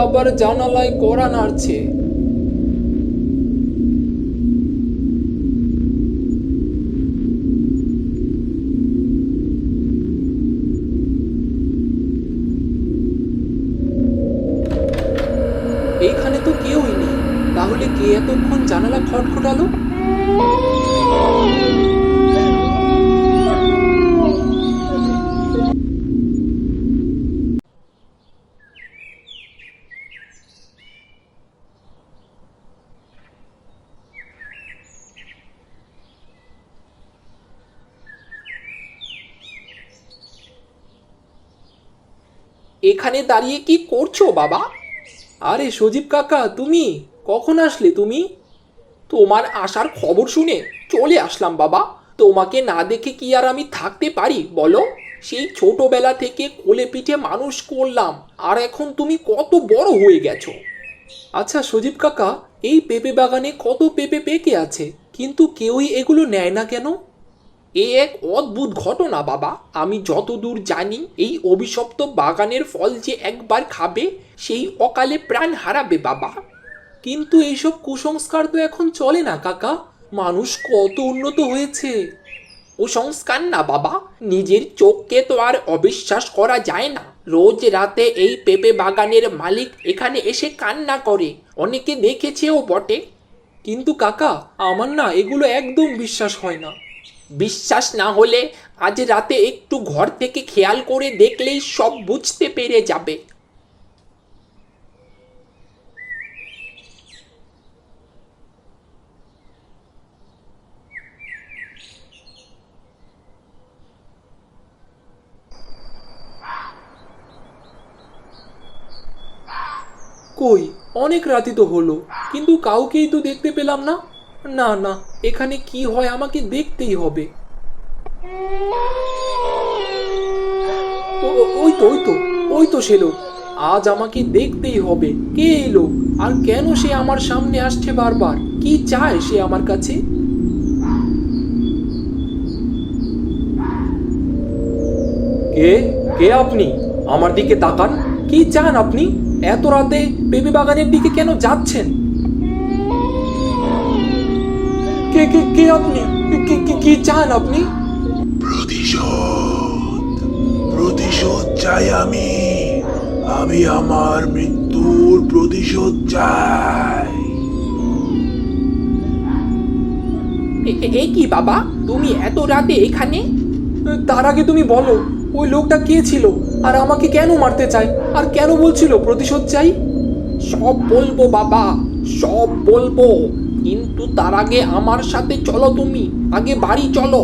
আবার জানালায় কড়া নাড়ছে। এইখানে তো কেউই নেই, তাহলে কে এতক্ষণ জানালা খটখটালো? এখানে দাঁড়িয়ে কি করছো বাবা? আরে সজীব কাকা, তুমি কখন আসলে তুমি? তোমার আসার খবর শুনে চলে আসলাম বাবা। তোমাকে না দেখে কি আর আমি থাকতে পারি বলো? সেই ছোটবেলা থেকে কোলে পিঠে মানুষ করলাম, আর এখন তুমি কত বড় হয়ে গেছো। আচ্ছা সজীব কাকা, এই পেঁপে বাগানে কত পেঁপে পেকে আছে, কিন্তু কেউই এগুলো নেয় না কেন? এ এক অদ্ভুত ঘটনা বাবা। আমি যতদূর জানি, এই অভিশপ্ত বাগানের ফল যে একবার খাবে সেই অকালে প্রাণ হারাবে বাবা। কিন্তু এইসব কুসংস্কার তো এখন চলে না কাকা, মানুষ কত উন্নত হয়েছে। কুসংস্কার না বাবা, নিজের চোখকে তো আর অবিশ্বাস করা যায় না। রোজ রাতে এই পেঁপে বাগানের মালিক এখানে এসে কান্না করে, অনেকে দেখেছেও বটে। কিন্তু কাকা, আমার না এগুলো একদম বিশ্বাস হয় না। বিশ্বাস না হলে আজ রাতে একটু ঘর থেকে খেয়াল করে দেখলেই সব বুঝতে পেরে যাবে। কই, অনেক রাতি তো হলো, কিন্তু কাউকেই তো দেখতে পেলাম না। না না, এখানে কি হয় আমাকে দেখতেই হবে। ওই তো সে লোক। আজ আমাকে দেখতেই হবে, কে এলো আর কেন সে আমার সামনে আসছে বারবার, কি চায় সে আমার কাছে? কে কে আপনি? আমার দিকে তাকান। কি চান আপনি? এত রাতে বেবি বাগানের দিকে কেন যাচ্ছেন? কে কে কে আপনি? কি চান আপনি? প্রতিশোধ প্রতিশোধ চাই আমি। আমি আমার মৃত্যুর প্রতিশোধ চাই। এই কি বাবা, তুমি এত রাতে এখানে? তার আগে তুমি বলো, ওই লোকটা কে ছিল, আর আমাকে কেন মারতে চায়, আর কেন বলছিল প্রতিশোধ চাই? সব বলবো বাবা, সব বলবো, কিন্তু তার আগে আমার সাথে চলো, তুমি আগে বাড়ি চলো।